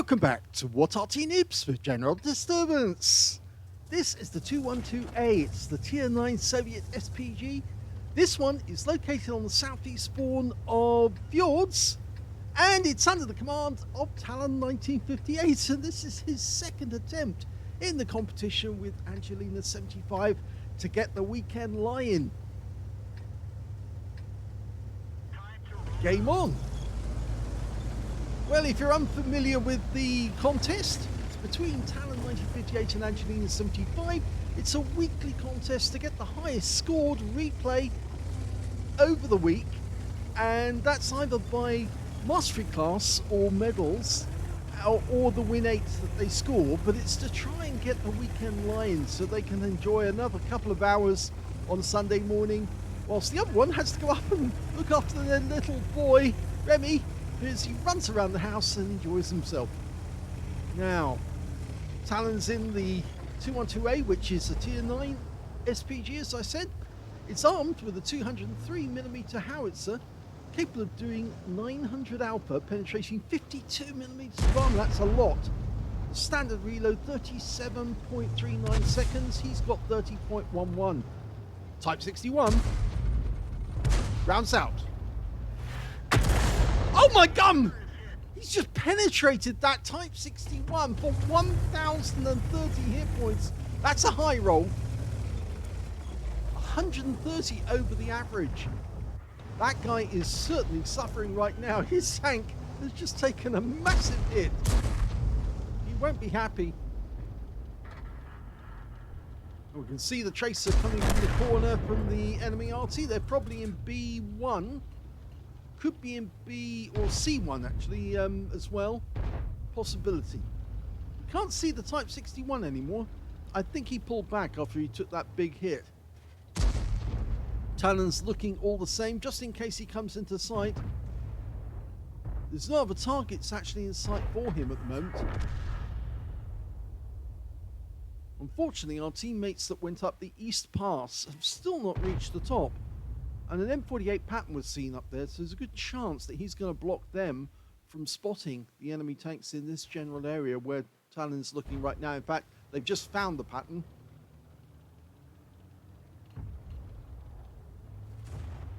Welcome back to What Arty Noobs with General Disturbance. This is the 212A, it's the Tier 9 Soviet SPG. This one is located on the southeast spawn of Fjords, and it's under the command of talon1958, and this is his second attempt in the competition with Angelina75 to get the weekend lie-in. Game on! Well, if you're unfamiliar with the contest, it's between talon1958 and Angelina75. It's a weekly contest to get the highest scored replay over the week, and that's either by mastery class or medals, or the win 8 that they score, but it's to try and get the weekend line so they can enjoy another couple of hours on Sunday morning, whilst the other one has to go up and look after their little boy, Remy, as he runs around the house and enjoys himself. Now, Talon's in the 212A, which is a Tier 9 SPG, as I said. It's armed with a 203mm howitzer, capable of doing 900 alpha, penetrating 52mm of armor. That's a lot. The standard reload, 37.39 seconds. He's got 30.11. Type 61. Rounds out. Oh my gum! He's just penetrated that Type 61 for 1,030 hit points. That's a high roll. 130 over the average. That guy is certainly suffering right now. His tank has just taken a massive hit. He won't be happy. We can see the tracer coming from the corner from the enemy Arty. They're probably in B1. Could be in B or C1 actually as well. Possibility. We can't see the Type 61 anymore. I think he pulled back after he took that big hit. Talon's looking all the same, just in case he comes into sight. There's no other targets actually in sight for him at the moment. Unfortunately, our teammates that went up the East Pass have still not reached the top. And an M48 pattern was seen up there, so there's a good chance that he's going to block them from spotting the enemy tanks in this general area where Talon's looking right now. In fact, they've just found the pattern.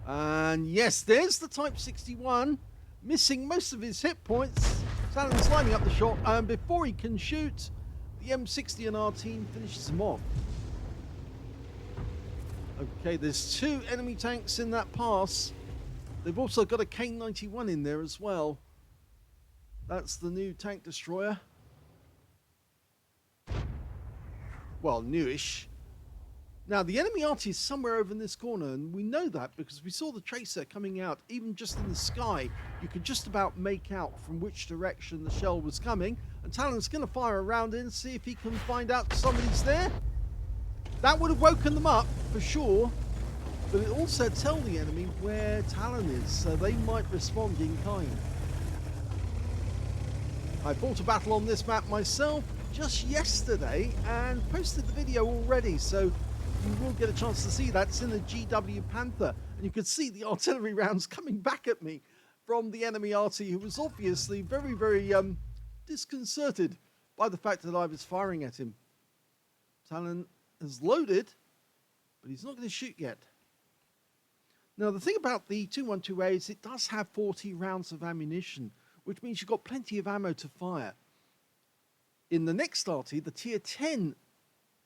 And yes, there's the Type 61, missing most of his hit points. Talon's lining up the shot, and before he can shoot, the M60 and our team finishes him off. Okay, there's 2 enemy tanks in that pass. They've also got a K91 in there as well. That's the new tank destroyer. Well, newish. Now, the enemy Arty is somewhere over in this corner, and we know that because we saw the tracer coming out, even just in the sky. You could just about make out from which direction the shell was coming, and Talon's going to fire around in and see if he can find out somebody's there. That would have woken them up, for sure, but it also tells the enemy where Talon is, so they might respond in kind. I fought a battle on this map myself just yesterday and posted the video already, so you will get a chance to see that. It's in the GW Panther, and you could see the artillery rounds coming back at me from the enemy Arty, who was obviously very, very disconcerted by the fact that I was firing at him. Talon has loaded, but he's not going to shoot yet. Now, the thing about the 212A is it does have 40 rounds of ammunition, which means you've got plenty of ammo to fire. In the next Arty, the Tier 10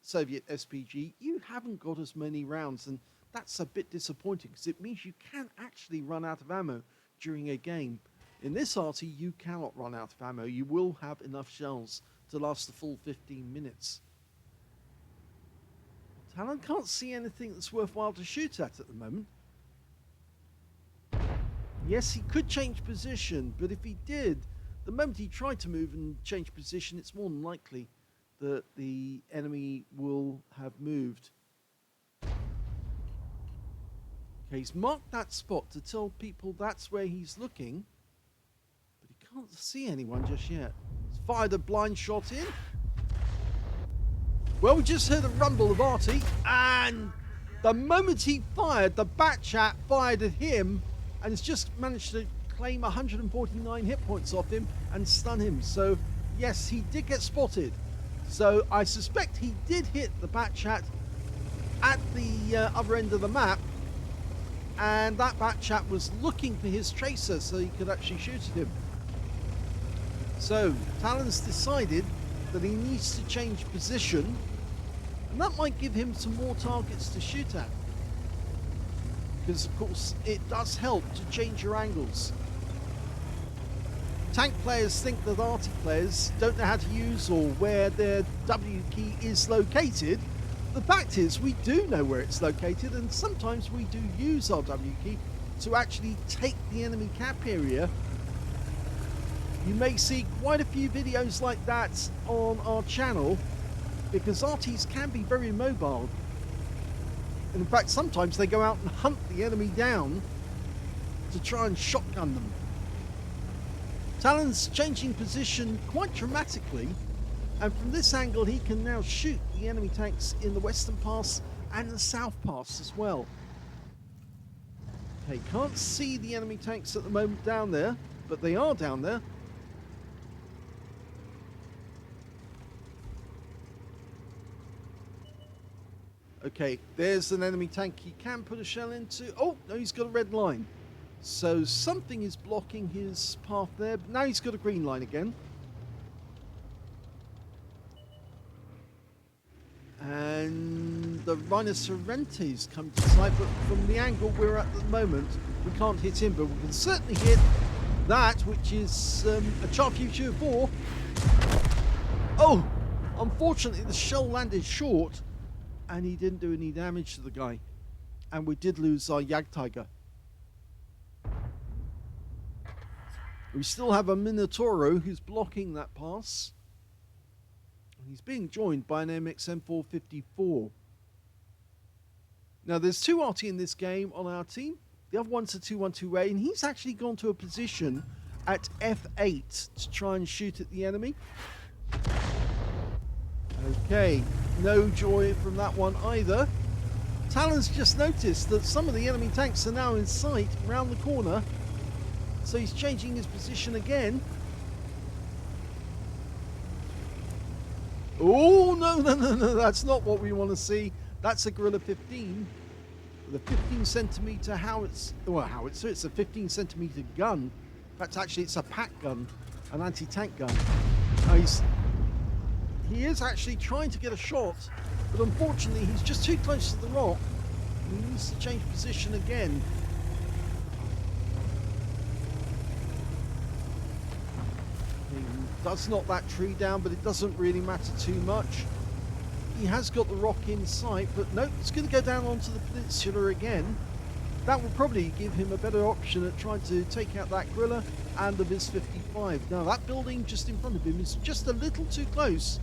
Soviet SPG, you haven't got as many rounds, and that's a bit disappointing because it means you can actually run out of ammo during a game. In this Arty, you cannot run out of ammo. You will have enough shells to last the full 15 minutes. Talon can't see anything that's worthwhile to shoot at the moment. Yes, he could change position, but if he did, the moment he tried to move and change position, it's more than likely that the enemy will have moved. Okay, he's marked that spot to tell people that's where he's looking, but he can't see anyone just yet. He's fired a blind shot in. Well, we just heard a rumble of Arty, and the moment he fired, the Batchat fired at him, and it's just managed to claim 149 hit points off him and stun him. So yes, he did get spotted. So I suspect he did hit the Batchat at the other end of the map, and that Batchat was looking for his tracer so he could actually shoot at him. So Talon's decided that he needs to change position, and that might give him some more targets to shoot at, because of course it does help to change your angles. Tank players think that Arty players don't know how to use or where their W key is located. The fact is, we do know where it's located, and sometimes we do use our W key to actually take the enemy cap area. You may see quite a few videos like that on our channel, because Artys can be very mobile. And in fact, sometimes they go out and hunt the enemy down to try and shotgun them. Talon's changing position quite dramatically, and from this angle he can now shoot the enemy tanks in the western pass and the south pass as well. Okay, can't see the enemy tanks at the moment down there, but they are down there. Okay, there's an enemy tank he can put a shell into. Oh, no, he's got a red line. So something is blocking his path there, but now he's got a green line again. And the rhinocerontes come to sight, but from the angle we're at the moment, we can't hit him, but we can certainly hit that, which is a Charfuture 4. Oh, unfortunately the shell landed short, and he didn't do any damage to the guy. And we did lose our Jagdtiger. We still have a Minotauro who's blocking that pass. And he's being joined by an MX M454. Now there's two Arty in this game on our team. The other one's a 212A, and he's actually gone to a position at F8 to try and shoot at the enemy. Okay, no joy from that one either. Talon's just noticed that some of the enemy tanks are now in sight around the corner, so he's changing his position again. Oh, no, that's not what we want to see. That's a Gorilla 15 with a 15 centimeter howitzer. Well, howitzer, it's a 15 centimeter gun. In fact, actually, it's a pack gun, an anti-tank gun. He is actually trying to get a shot, but unfortunately he's just too close to the rock. He needs to change position again. He does knock that tree down, but it doesn't really matter too much. He has got the rock in sight, but no, it's going to go down onto the peninsula again. That will probably give him a better option at trying to take out that Gorilla and the Viz-55. Now that building just in front of him is just a little too close.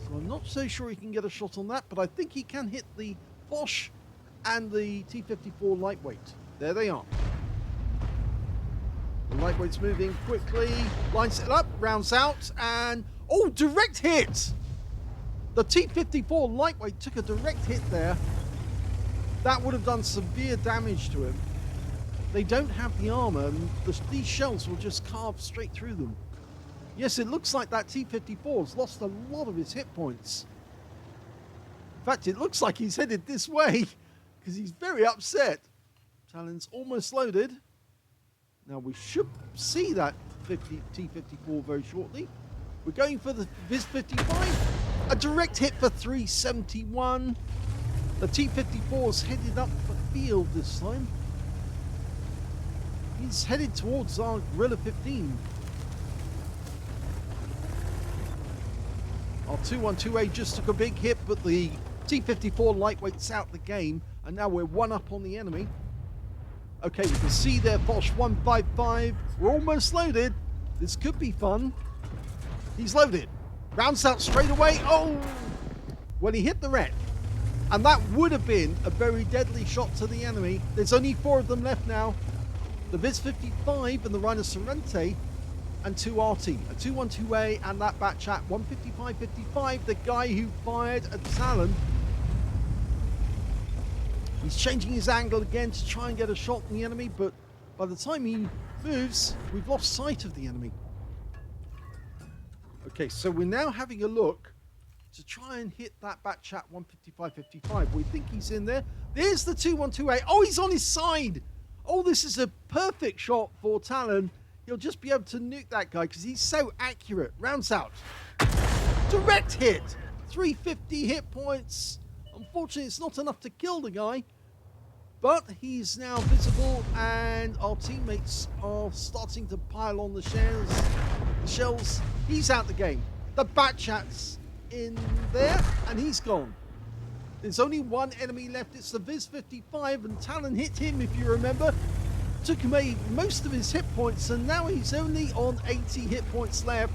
So I'm not so sure he can get a shot on that, but I think he can hit the Bosch and the T-54 lightweight. There they are. The lightweight's moving quickly, lines it up, rounds out, and oh, direct hit! The T-54 lightweight took a direct hit there. That would have done severe damage to him. They don't have the armor, and these shells will just carve straight through them. Yes, it looks like that T-54 has lost a lot of his hit points. In fact, it looks like he's headed this way because he's very upset. Talon's almost loaded. Now we should see that T-54 very shortly. We're going for the Viz-55. A direct hit for 371. The T-54's headed up the field this time. He's headed towards our Gorilla 15. Our 212A just took a big hit, but the T-54 lightweight's out the game, and now we're one up on the enemy. Okay, we can see there Bosch 155. We're almost loaded. This could be fun. He's loaded. Rounds out straight away. Oh! Well, he hit the red. And that would have been a very deadly shot to the enemy. There's only 4 of them left now. The Viz-55 and the Rhinoceronte, and 2 Arty, a 212A and that Batchat 155-55, the guy who fired at Talon. He's changing his angle again to try and get a shot on the enemy, but by the time he moves, we've lost sight of the enemy. Okay, so we're now having a look to try and hit that bat chat 155.55. We think he's in there. There's the 2128. Oh, he's on his side. Oh, this is a perfect shot for Talon. He'll just be able to nuke that guy because he's so accurate. Rounds out. Direct hit. 350 hit points. Unfortunately, it's not enough to kill the guy. But he's now visible, and our teammates are starting to pile on the shells. He's out the game. The bat chat's in there, and he's gone. There's only one enemy left. It's the Viz-55, and Talon hit him, if you remember. Took away most of his hit points, and now he's only on 80 hit points left.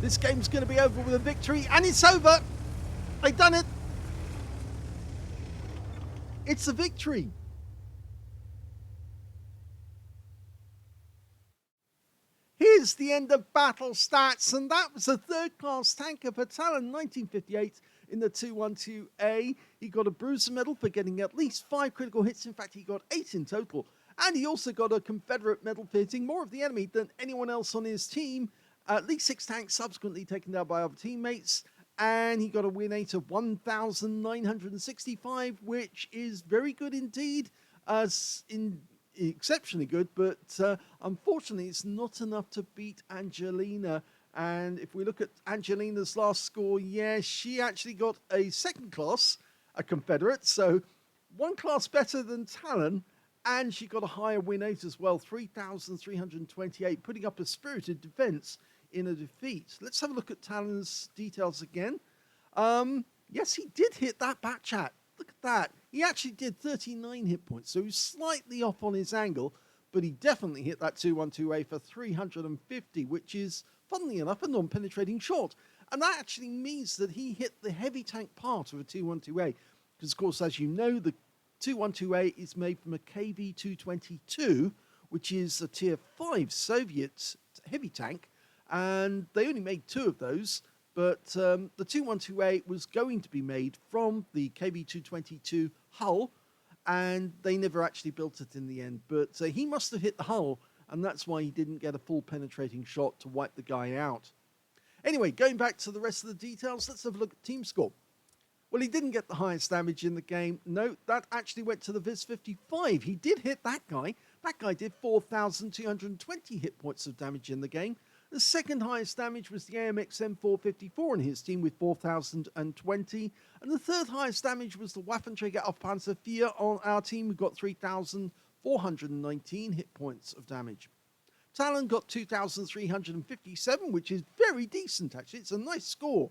This game's going to be over with a victory, and it's over. They've done it. It's a victory. Here's the end of battle stats, and that was a third-class tanker for talon1958 in the 212A. He got a bruiser medal for getting at least 5 critical hits. In fact, he got 8 in total. And he also got a Confederate medal for hitting more of the enemy than anyone else on his team. At least 6 tanks subsequently taken down by other teammates. And he got a win rate of 1,965, which is very good indeed, exceptionally good, but unfortunately it's not enough to beat Angelina. And if we look at Angelina's last score, yeah, she actually got a second class, a Confederate, so 1 class better than Talon, and she got a higher win rate as well, 3,328, putting up a spirited defense in a defeat. Let's have a look at Talon's details again. Yes, he did hit that bat chat. Look at that. He actually did 39 hit points, so he's slightly off on his angle, but he definitely hit that 212A for 350, which is, funnily enough, a non-penetrating shot. And that actually means that he hit the heavy tank part of a 212A, because, of course, as you know, the 212A is made from a KV-222, which is a Tier 5 Soviet heavy tank, and they only made 2 of those, but the 212A was going to be made from the KV-222 hull, and they never actually built it in the end. But he must have hit the hull, and that's why he didn't get a full penetrating shot to wipe the guy out. Anyway, going back to the rest of the details, let's have a look at team score. Well, he didn't get the highest damage in the game. No, that actually went to the Viz-55. He did hit that guy. That guy did 4,220 hit points of damage in the game. The second highest damage was the AMX M454 in his team with 4,020. And the third highest damage was the Waffenträger auf Panzer IV on our team, who got 3,419 hit points of damage. Talon got 2,357, which is very decent, actually. It's a nice score.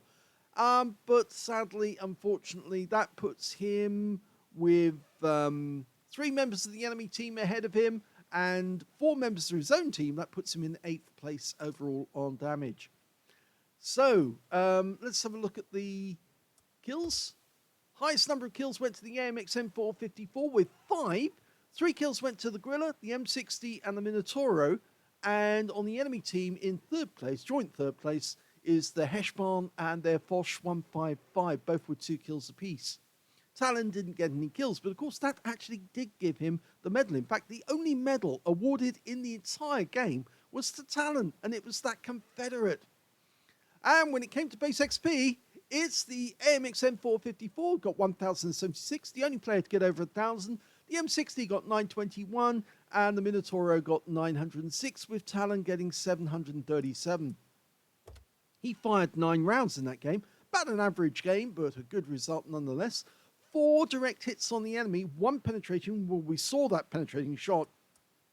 But sadly, unfortunately, that puts him with 3 members of the enemy team ahead of him, and 4 members of his own team. That puts him in 8th place overall on damage. So, let's have a look at the kills. Highest number of kills went to the AMX M454 with 5. 3 kills went to the Gorilla, the M60, and the Minotauro. And on the enemy team, in 3rd place, joint 3rd place, is the Heshbon and their Foch 155, both with 2 kills apiece. Talon didn't get any kills, but of course that actually did give him the medal. In fact, the only medal awarded in the entire game was to Talon, and it was that Confederate. And when it came to base XP, it's the AMX M454, got 1,076, the only player to get over 1,000. The M60 got 921, and the Minotauro got 906, with Talon getting 737. He fired 9 rounds in that game, about an average game, but a good result nonetheless. 4 direct hits on the enemy, 1 penetration. Well, we saw that penetrating shot.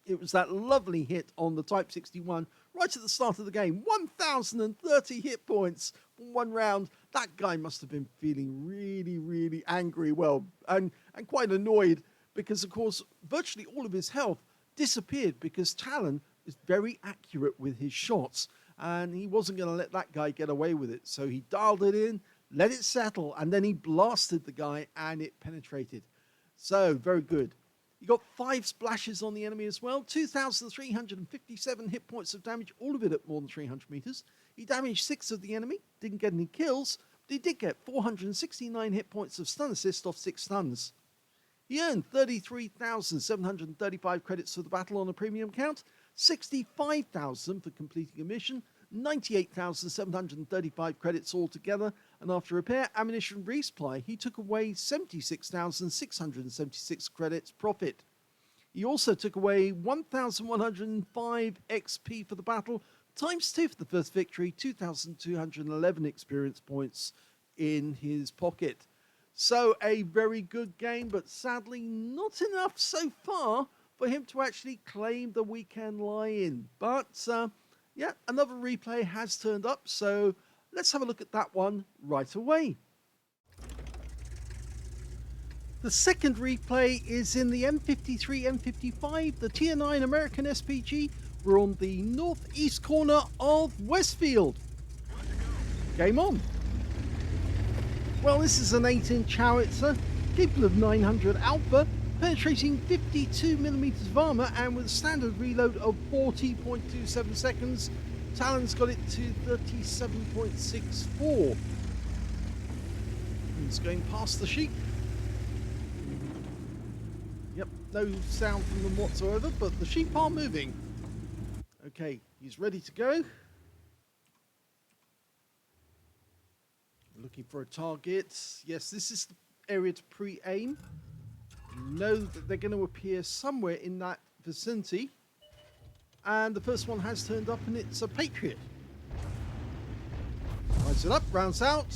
It was that lovely hit on the Type 61 right at the start of the game. 1,030 hit points from 1 round. That guy must have been feeling really, really angry, well, and quite annoyed, because, of course, virtually all of his health disappeared because Talon is very accurate with his shots, and he wasn't going to let that guy get away with it. So he dialed it in, let it settle, and then he blasted the guy, and it penetrated. So, very good. He got 5 splashes on the enemy as well, 2,357 hit points of damage, all of it at more than 300 meters. He damaged 6 of the enemy, didn't get any kills, but he did get 469 hit points of stun assist off 6 stuns. He earned 33,735 credits for the battle on a premium count, 65,000 for completing a mission, 98,735 credits altogether, and after repair, ammunition, resupply, he took away 76,676 credits profit. He also took away 1,105 XP for the battle, times 2 for the first victory, 2,211 experience points in his pocket. So a very good game, but sadly not enough so far for him to actually claim the weekend lie-in. But yeah, another replay has turned up, so let's have a look at that one right away. The second replay is in the M53 M55, the Tier 9 American SPG. We're on the northeast corner of Westfield. Game on. Well, this is an 8-inch howitzer, capable of 900 alpha, penetrating 52mm of armour, and with a standard reload of 40.27 seconds. Talon's got it to 37.64. He's going past the sheep. Yep, no sound from them whatsoever, but the sheep are moving. Okay, he's ready to go. Looking for a target. Yes, this is the area to pre-aim. Know that they're going to appear somewhere in that vicinity. And the first one has turned up, and it's a Patriot. Lights it up, rounds out.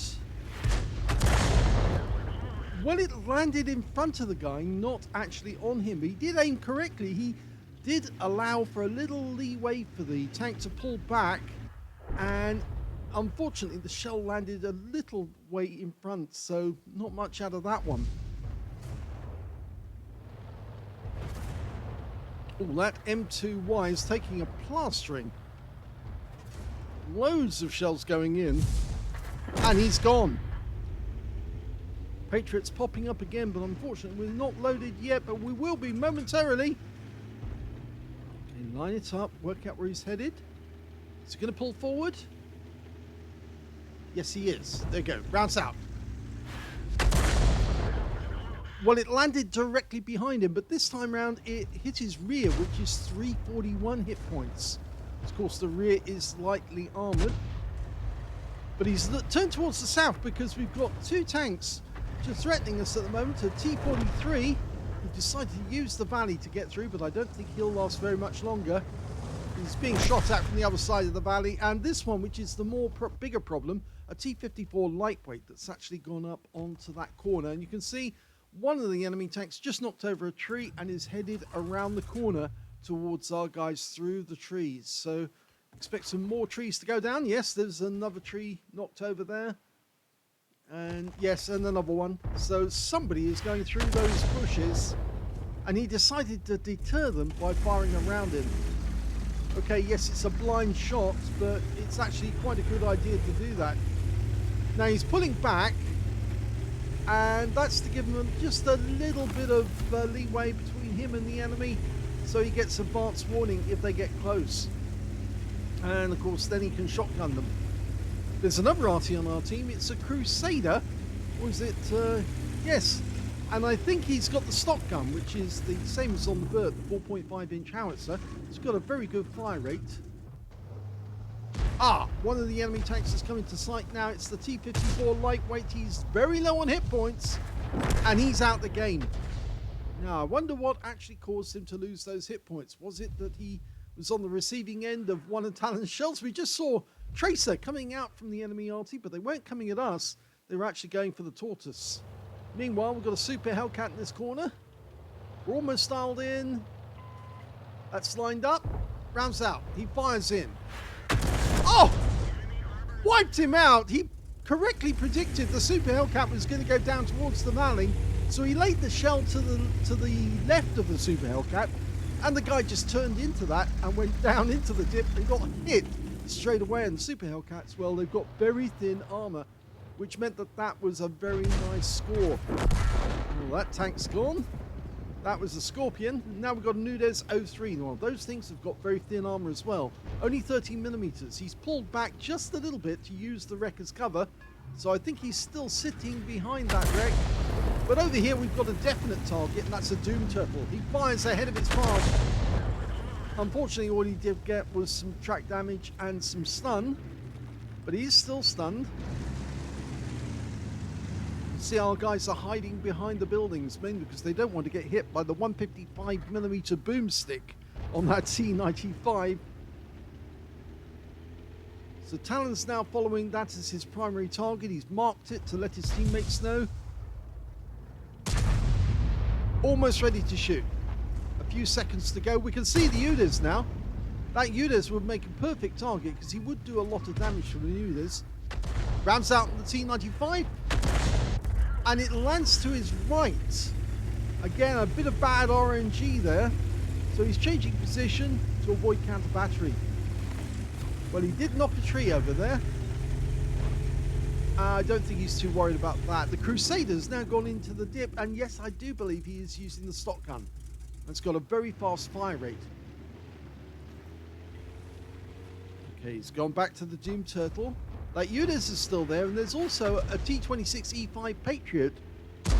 Well, it landed in front of the guy, not actually on him. But he did aim correctly. He did allow for a little leeway for the tank to pull back, and unfortunately the shell landed a little way in front, so not much out of that one. Oh, that M2Y is taking a plastering. Loads of shells going in, and he's gone. Patriots popping up again, but unfortunately we're not loaded yet, but we will be momentarily. Okay, line it up, work out where he's headed. Is he going to pull forward? Yes, he is. There you go. Rounds out. Well, it landed directly behind him, but this time round it hit his rear, which is 341 hit points. Of course, the rear is lightly armoured. But he's turned towards the south because we've got two tanks just threatening us at the moment. A T-43 who decided to use the valley to get through, but I don't think he'll last very much longer. He's being shot at from the other side of the valley. And this one, which is the bigger problem, a T-54 lightweight that's actually gone up onto that corner. And you can see one of the enemy tanks just knocked over a tree and is headed around the corner towards our guys through the trees. So expect some more trees to go down. Yes, there's another tree knocked over there. And yes, and another one. So somebody is going through those bushes, and he decided to deter them by firing around him. Okay, yes, it's a blind shot, but it's actually quite a good idea to do that. Now he's pulling back, and that's to give him just a little bit of leeway between him and the enemy, so he gets advance warning if they get close. And of course then he can shotgun them. There's another Arty on our team. It's a Crusader. Or is it? Yes. And I think he's got the stock gun, which is the same as on the Bird, the 4.5-inch howitzer. It's got a very good fire rate. Ah, one of the enemy tanks is coming to sight now. It's the T-54 lightweight. He's very low on hit points, and he's out the game. Now, I wonder what actually caused him to lose those hit points. Was it that he was on the receiving end of one of Talon's shells? We just saw Tracer coming out from the enemy Arty, but they weren't coming at us. They were actually going for the Tortoise. Meanwhile, we've got a Super Hellcat in this corner. We're almost dialed in. That's lined up. Rounds out. He fires in. Oh! Wiped him out. He correctly predicted the Super Hellcat was going to go down towards the valley, so he laid the shell to the left of the Super Hellcat, and the guy just turned into that and went down into the dip and got hit straight away. And the Super Hellcats, well, they've got very thin armor, which meant that that was a very nice score. Well, that tank's gone. That was the Scorpion. Now we've got a Noobs 03. Well, those things have got very thin armor as well. Only 13mm. He's pulled back just a little bit to use the wreck as cover, so I think he's still sitting behind that wreck. But over here we've got a definite target, and that's a Doom Turtle. He fires ahead of its path. Unfortunately, all he did get was some track damage and some stun, but he is still stunned. See, our guys are hiding behind the buildings, mainly because they don't want to get hit by the 155mm boomstick on that T95. So Talon's now following that as his primary target. He's marked it to let his teammates know. Almost ready to shoot. A few seconds to go. We can see the UDAS now. That UDAS would make a perfect target because he would do a lot of damage from the UDAS. Rounds out the T95. And it lands to his right. Again, a bit of bad RNG there. So he's changing position to avoid counter battery. Well, he did knock a tree over there. I don't think he's too worried about that. The Crusader's now gone into the dip, and yes, I do believe he is using the stock gun. It's got a very fast fire rate. Okay, he's gone back to the Doom Turtle. That UDAS is still there, and there's also a T26 E5 Patriot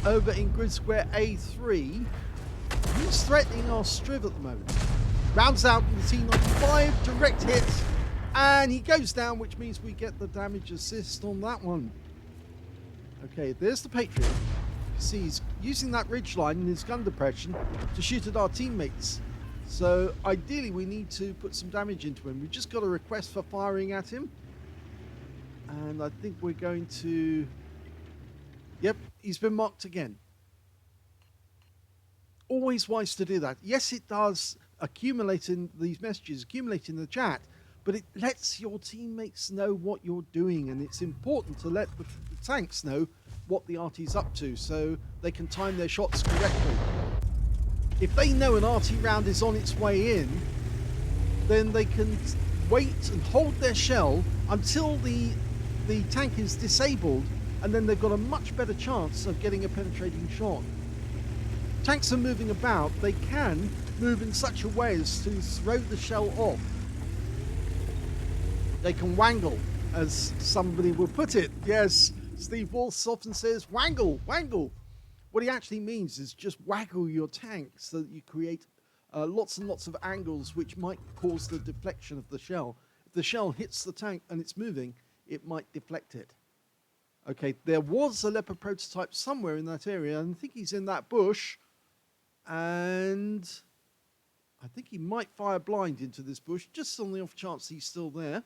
over in grid square A3. He's threatening our Striv at the moment. Rounds out with the T95, direct hit. And he goes down, which means we get the damage assist on that one. Okay, there's the Patriot. You see, he's using that ridgeline in his gun depression to shoot at our teammates. So, ideally, we need to put some damage into him. We've just got a request for firing at him. And I think we're going to... Yep, he's been marked again. Always wise to do that. Yes, it does accumulate in these messages, accumulate in the chat, but it lets your teammates know what you're doing, and it's important to let the tanks know what the Arty's up to so they can time their shots correctly. If they know an Arty round is on its way in, then they can wait and hold their shell until the tank is disabled, and then they've got a much better chance of getting a penetrating shot. Tanks are moving about, they can move in such a way as to throw the shell off. They can wangle, as somebody would put it. Yes, Steve Wolfs often says, wangle, wangle. What he actually means is just waggle your tank so that you create lots and lots of angles which might cause the deflection of the shell. If the shell hits the tank and it's moving, it might deflect it. Okay, there was a Leopard prototype somewhere in that area, and I think he's in that bush. And I think he might fire blind into this bush, just on the off chance he's still there.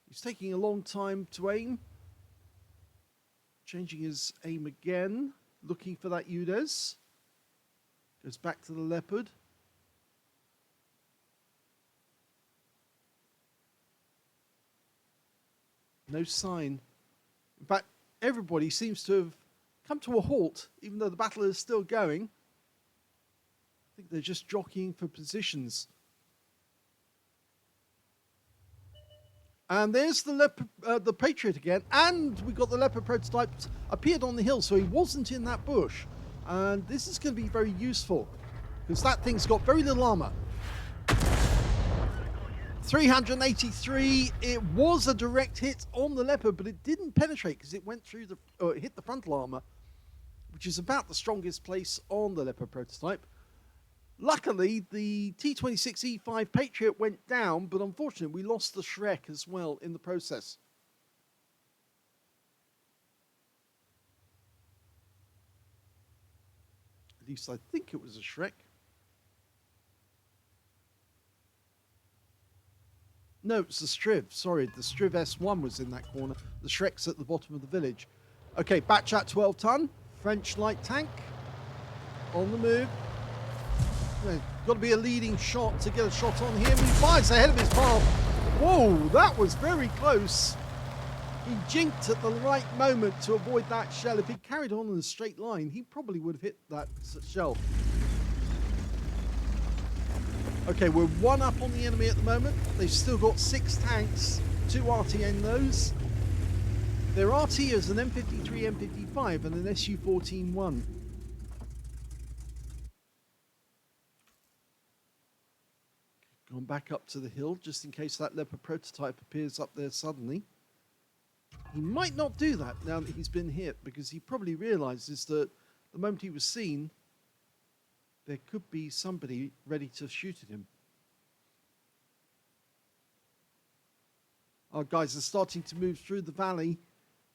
He's taking a long time to aim. Changing his aim again, looking for that UDAS. Goes back to the Leopard. No sign. In fact, everybody seems to have come to a halt, even though the battle is still going. I think they're just jockeying for positions. And there's the Patriot again, and we got the Leopard prototype appeared on the hill, so he wasn't in that bush. And this is going to be very useful, because that thing's got very little armor. 383, it was a direct hit on the Leopard, but it didn't penetrate because it went through it hit the frontal armor, which is about the strongest place on the Leopard prototype. Luckily, the T26 E5 Patriot went down, but unfortunately, we lost the Shrek as well in the process. At least I think it was a Shrek. No, it's the Striv. Sorry, the Striv S1 was in that corner. The Shrek's at the bottom of the village. Okay, batch at 12 ton. French light tank. On the move. Got to be a leading shot to get a shot on him. He fires ahead of his path. Whoa, that was very close. He jinked at the right moment to avoid that shell. If he carried on in a straight line, he probably would have hit that shell. Okay, we're one up on the enemy at the moment. They've still got 6 tanks, 2 Arty in those. Their Arty is an M53 M55 and an SU-14-1. Gone back up to the hill just in case that Leopard prototype appears up there suddenly. He might not do that now that he's been hit, because he probably realizes that the moment he was seen, there could be somebody ready to shoot at him. Our guys are starting to move through the valley,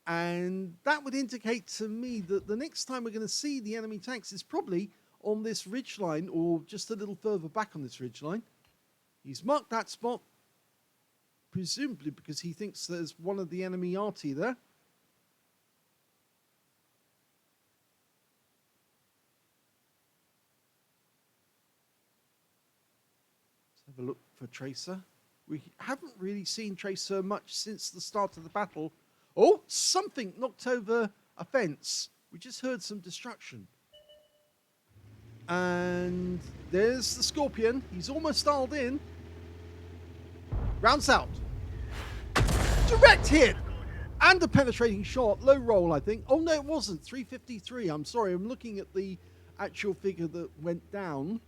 and that would indicate to me that the next time we're going to see the enemy tanks is probably on this ridgeline, or just a little further back on this ridgeline. He's marked that spot, presumably because he thinks there's one of the enemy Arty there. Let's have a look for Tracer. We haven't really seen Tracer much since the start of the battle. Oh, something knocked over a fence. We just heard some destruction. And there's the Scorpion. He's almost dialed in. Rounds out. Direct hit. And a penetrating shot. Low roll, I think. Oh, no, it wasn't. 353. I'm sorry. I'm looking at the actual figure that went down.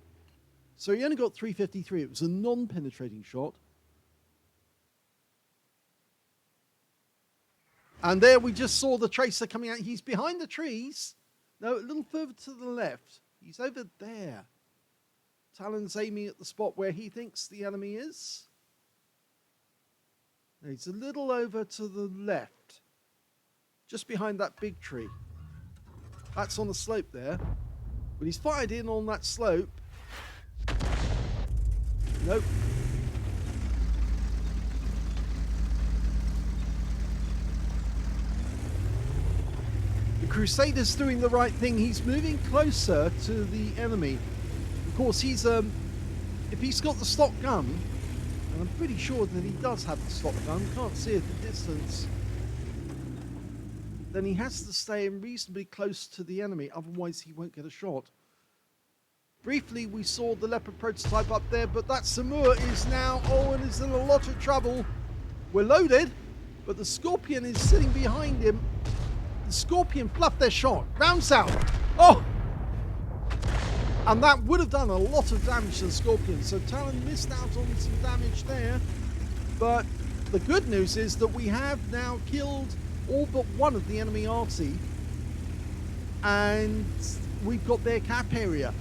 So he only got 353. It was a non-penetrating shot. And there we just saw the Tracer coming out. He's behind the trees. No, a little further to the left. He's over there. Talon's aiming at the spot where he thinks the enemy is. Now he's a little over to the left. Just behind that big tree. That's on the slope there. But he's fired in on that slope. Nope. Crusader's doing the right thing. He's moving closer to the enemy. Of course, he's if he's got the stock gun, and I'm pretty sure that he does have the stock gun, can't see it at the distance, then he has to stay reasonably close to the enemy, otherwise he won't get a shot. Briefly, we saw the Leopard prototype up there, but that Samur is now, and is in a lot of trouble. We're loaded, but the Scorpion is sitting behind him. The Scorpion fluffed their shot. Rounds out. Oh! And that would have done a lot of damage to the Scorpion. So Talon missed out on some damage there. But the good news is that we have now killed all but one of the enemy Arty. And we've got their cap area.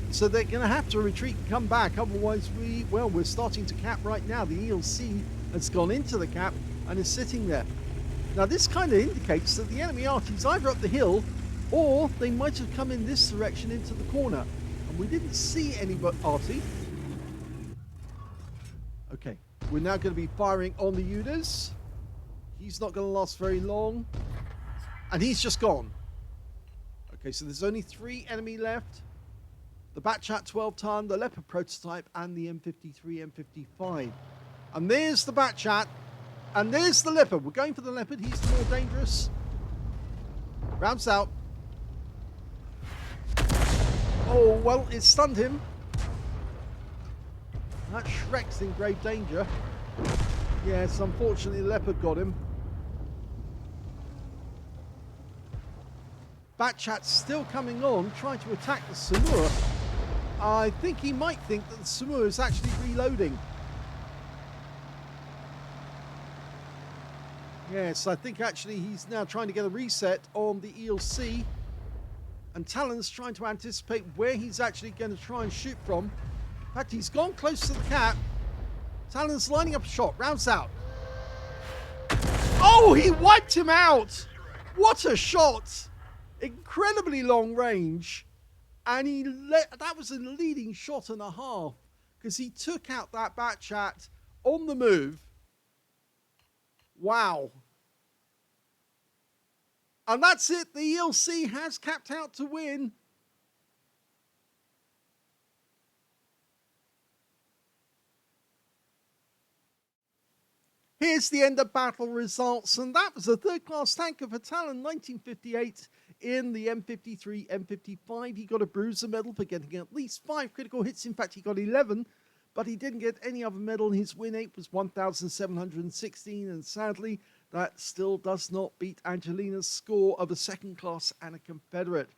So they're going to have to retreat and come back. Otherwise, we're starting to cap right now. The ELC has gone into the cap and is sitting there. Now this kind of indicates that the enemy Arty's either up the hill or they might have come in this direction into the corner. And we didn't see any but Arty. Okay, we're now going to be firing on the Udas. He's not going to last very long. And he's just gone. Okay, so there's only 3 enemy left. The Batchat 12-ton, the Leopard prototype, and the M53 M55. And there's the Batchat. And there's the Leopard. We're going for the Leopard. He's the more dangerous. Rounds out. Oh, well, it stunned him. That Shrek's in grave danger. Yes, unfortunately, the Leopard got him. Batchat's still coming on, trying to attack the Samur. I think he might think that the Samur is actually reloading. Yes, I think actually he's now trying to get a reset on the ELC. And Talon's trying to anticipate where he's actually going to try and shoot from. In fact, he's gone close to the cap. Talon's lining up a shot. Rounds out. Oh, he wiped him out. What a shot. Incredibly long range. And that was a leading shot and a half. Because he took out that Batchat on the move. Wow. And that's it. The ELC has capped out to win. Here's the end of battle results. And that was a third-class tanker for Talon 1958 in the M53 M55. He got a bruiser medal for getting at least 5 critical hits. In fact, he got 11. But he didn't get any other medal. His win rate was 1,716, and sadly, that still does not beat Angelina's score of a second class and a Confederate.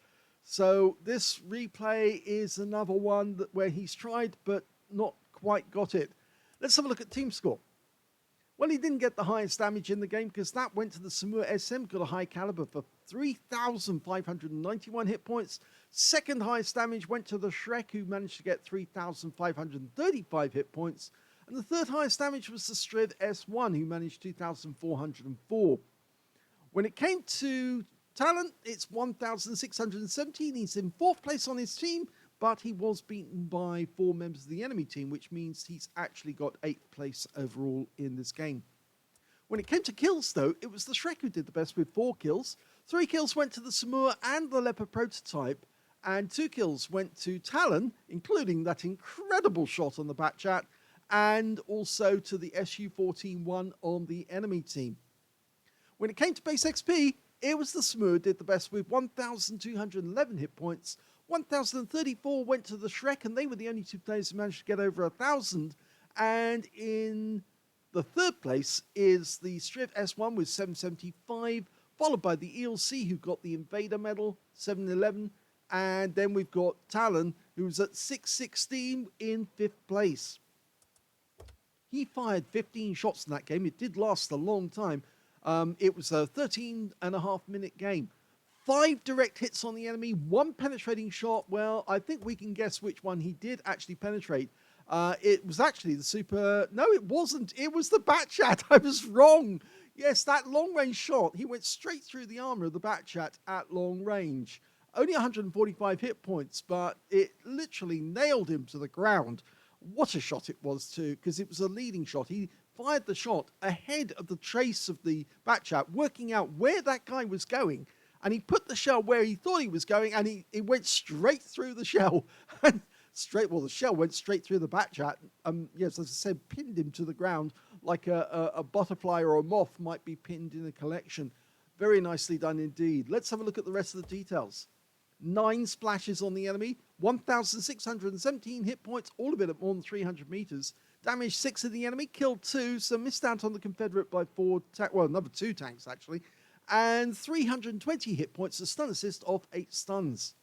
So this replay is another one where he's tried but not quite got it. Let's have a look at team score. Well, he didn't get the highest damage in the game because that went to the Samur SM, got a high caliber for 3,591 hit points. Second highest damage went to the Shrek, who managed to get 3,535 hit points. And the third highest damage was the Striv S1, who managed 2,404. When it came to talent, it's 1,617. He's in 4th place on his team, but he was beaten by 4 members of the enemy team, which means he's actually got 8th place overall in this game. When it came to kills, though, it was the Shrek who did the best with 4 kills. 3 kills went to the Samur and the Leopard prototype, and 2 kills went to Talon, including that incredible shot on the Batchat, and also to the SU-14-1 on the enemy team. When it came to base XP, it was the Samur who did the best with 1,211 hit points. 1,034 went to the Shrek, and they were the only 2 players who managed to get over 1,000. And in the 3rd place is the Striv S1 with 775, followed by the ELC, who got the Invader medal, 711. And then we've got Talon, who's at 616 in 5th place. He fired 15 shots in that game. It did last a long time. It was a 13.5-minute game. 5 direct hits on the enemy, 1 penetrating shot. Well, I think we can guess which one he did actually penetrate. It was actually the super... No, it wasn't. It was the Batchat. I was wrong. Yes, that long-range shot, he went straight through the armor of the Batchat at long range. Only 145 hit points, but it literally nailed him to the ground. What a shot it was, too, because it was a leading shot. He fired the shot ahead of the trace of the Batchat, working out where that guy was going. And he put the shell where he thought he was going, and it went straight through the shell. And the shell went straight through the Batchat. Yes, as I said, pinned him to the ground like a butterfly or a moth might be pinned in a collection. Very nicely done indeed. Let's have a look at the rest of the details. 9 splashes on the enemy, 1,617 hit points, all of it at more than 300 meters. Damaged 6 of the enemy, killed 2, so missed out on the Confederate by 4, another 2 tanks actually. And 320 hit points, a stun assist of 8 stuns.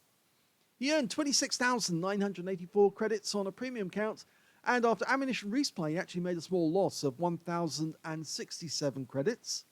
He earned 26,984 credits on a premium count, and after ammunition resupply, he actually made a small loss of 1,067 credits.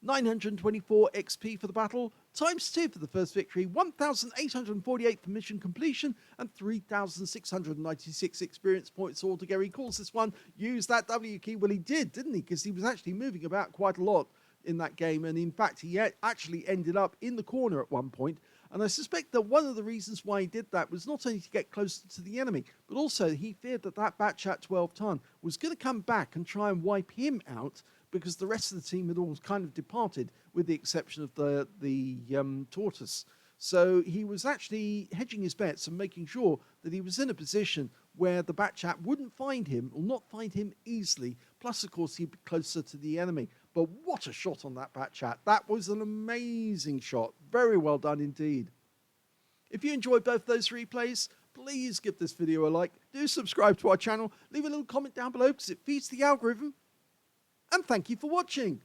924 XP for the battle, times 2 for the first victory, 1,848 for mission completion, and 3,696 experience points altogether. He calls this one, use that W key. Well, he did, didn't he? Because he was actually moving about quite a lot in that game, and in fact he actually ended up in the corner at one point. And I suspect that one of the reasons why he did that was not only to get closer to the enemy, but also he feared that Batchat 12-ton was going to come back and try and wipe him out, because the rest of the team had all kind of departed, with the exception of the Tortoise. So he was actually hedging his bets and making sure that he was in a position where the Batchat wouldn't find him, or not find him easily. Plus, of course, he'd be closer to the enemy. But what a shot on that Batchat. That was an amazing shot. Very well done indeed. If you enjoyed both those replays, please give this video a like. Do subscribe to our channel. Leave a little comment down below because it feeds the algorithm. And thank you for watching.